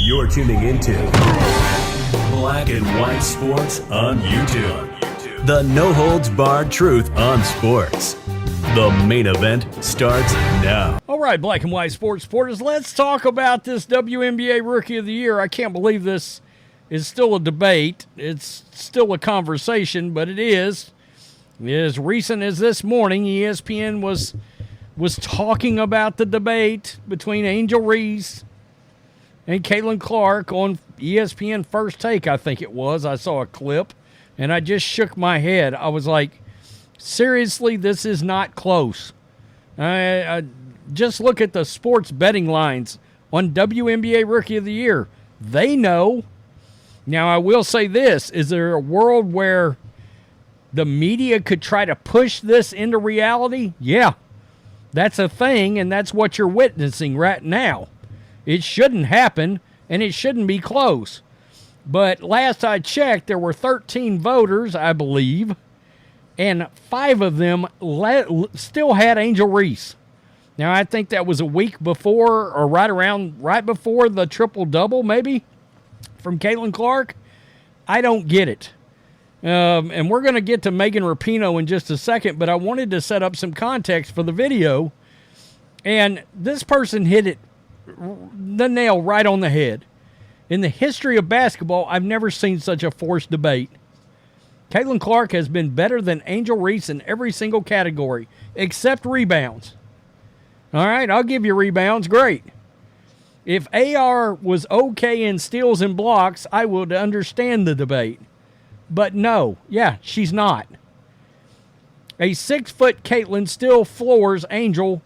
You're tuning into Black and White Sports on YouTube. The no-holds-barred truth on sports. The main event starts now. All right, Black and White Sports supporters, let's talk about this WNBA Rookie of the Year. I can't believe this is still a debate. It's still a conversation, but it is. As recent as this morning, ESPN was talking about the debate between Angel Reese and Caitlin Clark on ESPN First Take, I think it was. I saw a clip, and I just shook my head. I was like, seriously, this is not close. I just look at the sports betting lines on WNBA Rookie of the Year. They know. Now, I will say this. Is there a world where the media could try to push this into reality? Yeah, that's a thing, and that's what you're witnessing right now. It shouldn't happen, and it shouldn't be close. But last I checked, there were 13 voters, I believe, and 5 of them still had Angel Reese. Now, I think that was a week before or right before the triple-double, maybe, from Caitlin Clark. I don't get it. And we're going to get to Megan Rapinoe in just a second, but I wanted to set up some context for the video. And this person hit it, the nail right on the head. In the history of basketball, I've never seen such a forced debate. Caitlin Clark has been better than Angel Reese in every single category, except rebounds. All right, I'll give you rebounds. Great. If AR was okay in steals and blocks, I would understand the debate. But no, she's not. A 6-foot Caitlin still floors Angel,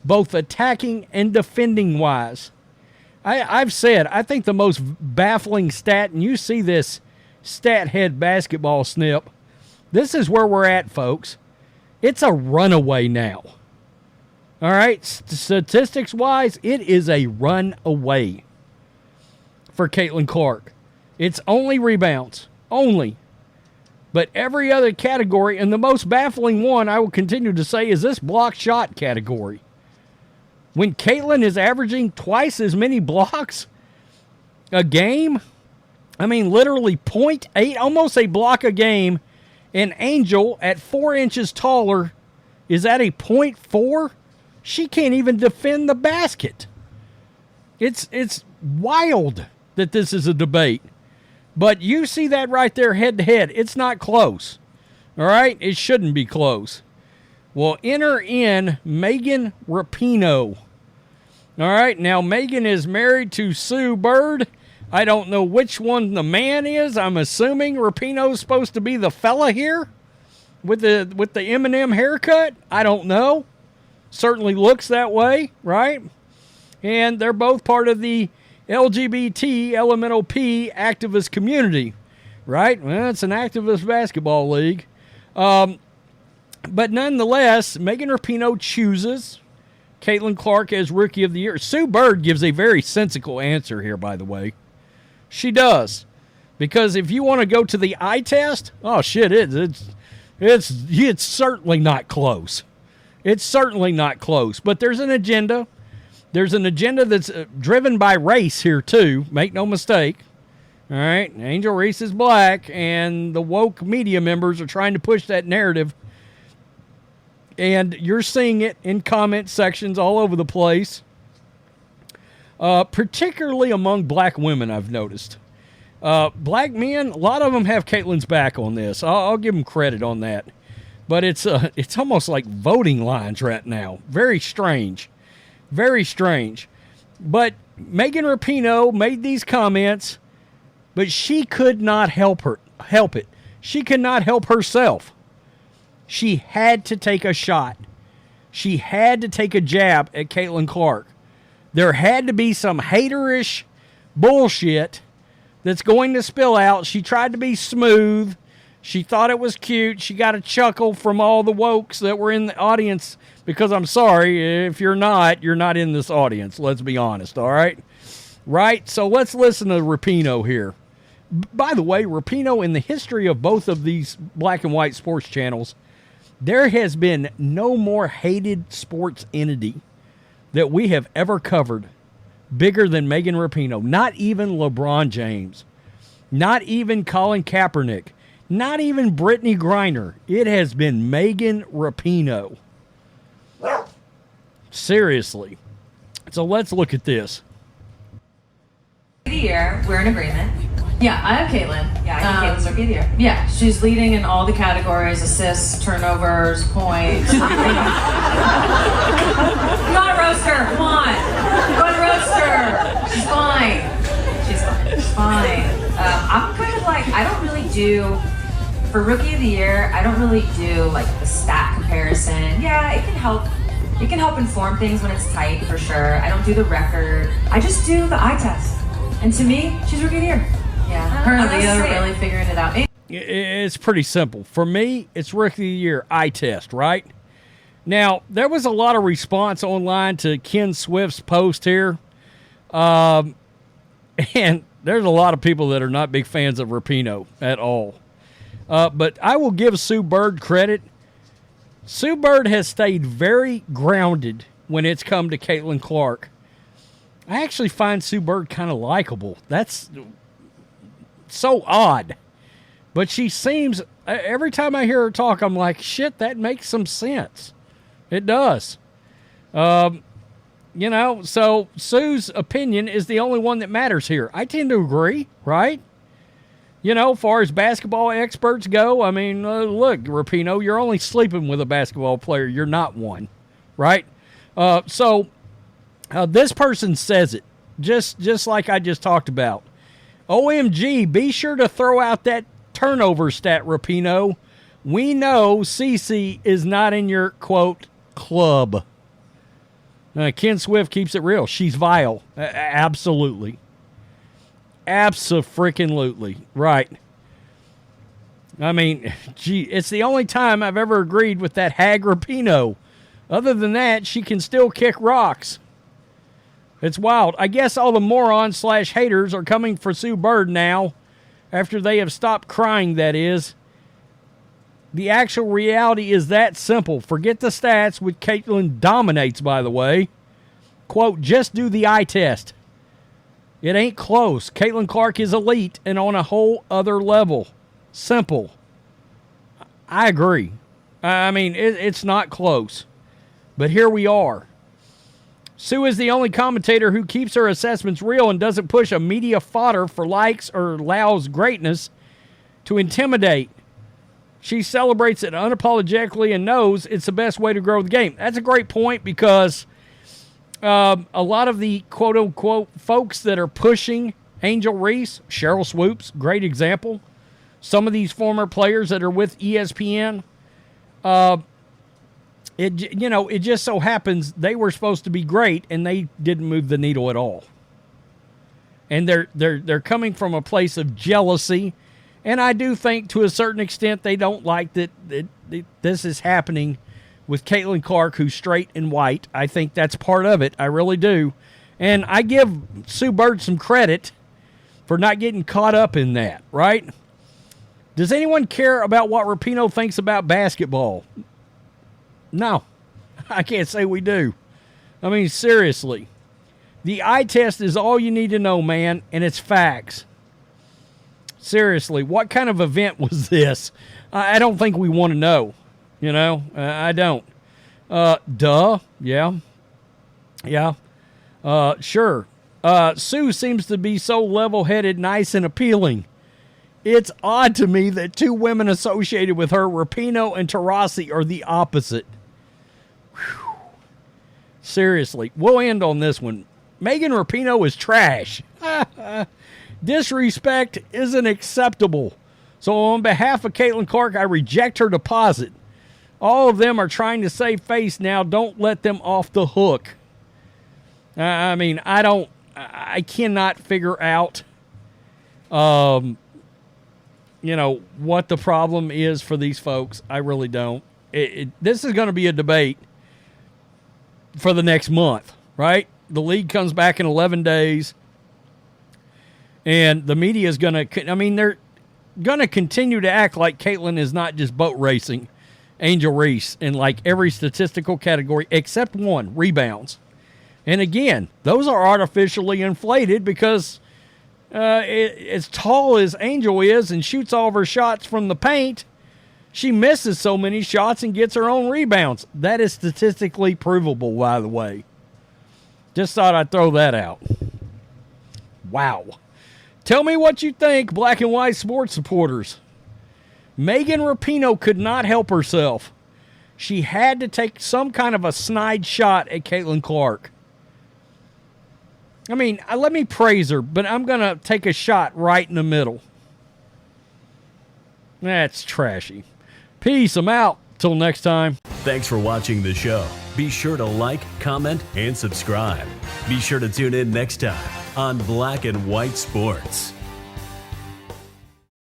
both attacking and defending-wise. I've said, I think the most baffling stat, and you see this stat head basketball snip, this is where we're at, folks. It's a runaway now. All right, statistics-wise, it is a runaway for Caitlin Clark. It's only rebounds, only. But every other category, and the most baffling one, I will continue to say, is this block shot category. When Caitlin is averaging twice as many blocks a game, I mean, literally 0.8, almost a block a game, and Angel at 4 inches taller is at a 0.4. She can't even defend the basket. It's wild that this is a debate. But you see that right there head to head. It's not close. All right? It shouldn't be close. Well, enter in Megan Rapinoe. All right? Now, Megan is married to Sue Bird. I don't know which one the man is. I'm assuming Rapinoe's supposed to be the fella here with the Eminem haircut. I don't know. Certainly looks that way, right? And they're both part of the LGBT, elemental P activist community, right? Well, it's an activist basketball league. But nonetheless, Megan Rapinoe chooses Caitlin Clark as Rookie of the Year. Sue Bird gives a very sensical answer here, by the way. She does. Because if you want to go to the eye test, oh, shit, it's certainly not close. It's certainly not close. But there's an agenda. There's an agenda that's driven by race here, too. Make no mistake. All right? Angel Reese is black, and the woke media members are trying to push that narrative. And you're seeing it in comment sections all over the place, particularly among black women, I've noticed. Black men, a lot of them have Caitlin's back on this. I'll give them credit on that. But it's almost like voting lines right now. Very strange. Very strange. But Megan Rapinoe made these comments, but she could not help it. She could not help herself. She had to take a shot. She had to take a jab at Caitlin Clark. There had to be some haterish bullshit that's going to spill out. She tried to be smooth. She thought it was cute. She got a chuckle from all the wokes that were in the audience because I'm sorry, if you're not in this audience. Let's be honest, all right? Right? So let's listen to Rapinoe here. By the way, Rapinoe, in the history of both of these black and white sports channels, there has been no more hated sports entity that we have ever covered bigger than Megan Rapinoe. Not even LeBron James. Not even Colin Kaepernick. Not even Brittany Griner. It has been Megan Rapinoe. Seriously. So let's look at this. The year, we're in agreement. Yeah, I have Caitlin. Yeah, I think Caitlin's rookie of the year. Yeah, she's leading in all the categories: assists, turnovers, points. Come on, roaster, come on. Come on, roaster. She's fine. She's fine. I'm kind of like, I don't really do, for rookie of the year, I don't really do like the stat comparison. Yeah, it can help. It can help inform things when it's tight, for sure. I don't do the record. I just do the eye test. And to me, she's rookie of the year. Yeah. Her and Leah are really figuring it out. It's pretty simple. For me, it's rookie of the year eye test, right? Now, there was a lot of response online to Ken Swift's post here. And there's a lot of people that are not big fans of Rapinoe at all. But I will give Sue Bird credit. Sue Bird has stayed very grounded when it's come to Caitlin Clark. I actually find Sue Bird kind of likable. That's so odd. But she seems, every time I hear her talk, I'm like, shit, that makes some sense. It does. So Sue's opinion is the only one that matters here. I tend to agree, right? As far as basketball experts go, I mean, look, Rapinoe, you're only sleeping with a basketball player. You're not one, right? This person says it, just like I just talked about. OMG, be sure to throw out that turnover stat, Rapinoe. We know Cece is not in your, quote, club. Ken Swift keeps it real. She's vile. Absolutely. Abso-freaking-lutely. Right. I mean, gee, it's the only time I've ever agreed with that hag Rapinoe. Other than that, she can still kick rocks. It's wild. I guess all the morons/haters are coming for Sue Bird now, after they have stopped crying, that is. The actual reality is that simple. Forget the stats, which Caitlin dominates, by the way. Quote, just do the eye test. It ain't close. Caitlin Clark is elite and on a whole other level. Simple. I agree. I mean, it's not close. But here we are. Sue is the only commentator who keeps her assessments real and doesn't push a media fodder for likes or allows greatness to intimidate. She celebrates it unapologetically and knows it's the best way to grow the game. That's a great point because a lot of the quote-unquote folks that are pushing Angel Reese, Cheryl Swoops, great example. Some of these former players that are with ESPN, it just so happens they were supposed to be great and they didn't move the needle at all. And they're coming from a place of jealousy, and I do think to a certain extent they don't like that this is happening with Caitlin Clark, who's straight and white. I think that's part of it. I really do. And I give Sue Bird some credit for not getting caught up in that, right? Does anyone care about what Rapinoe thinks about basketball? No, I can't say we do. I mean, seriously. The eye test is all you need to know, man, and it's facts. Seriously, what kind of event was this? I don't think we want to know. I don't. Duh. Yeah. Sure. Sue seems to be so level-headed, nice, and appealing. It's odd to me that two women associated with her, Rapinoe and Taurasi, are the opposite. Whew. Seriously, we'll end on this one. Megan Rapinoe is trash. Disrespect isn't acceptable. So on behalf of Caitlin Clark, I reject her deposit. All of them are trying to save face now. Don't let them off the hook. I cannot figure out, what the problem is for these folks. I really don't. This is going to be a debate for the next month, right? The league comes back in 11 days. And the media is going to, they're going to continue to act like Caitlin is not just boat racing Angel Reese in like every statistical category except one, rebounds. And again, those are artificially inflated because as tall as Angel is and shoots all of her shots from the paint, she misses so many shots and gets her own rebounds. That is statistically provable, by the way. Just thought I'd throw that out. Wow. Tell me what you think, black and white sports supporters. Megan Rapinoe could not help herself. She had to take some kind of a snide shot at Caitlin Clark. I mean, let me praise her, but I'm going to take a shot right in the middle. That's trashy. Peace. I'm out. Till next time. Thanks for watching the show. Be sure to like, comment, and subscribe. Be sure to tune in next time on Black and White Sports.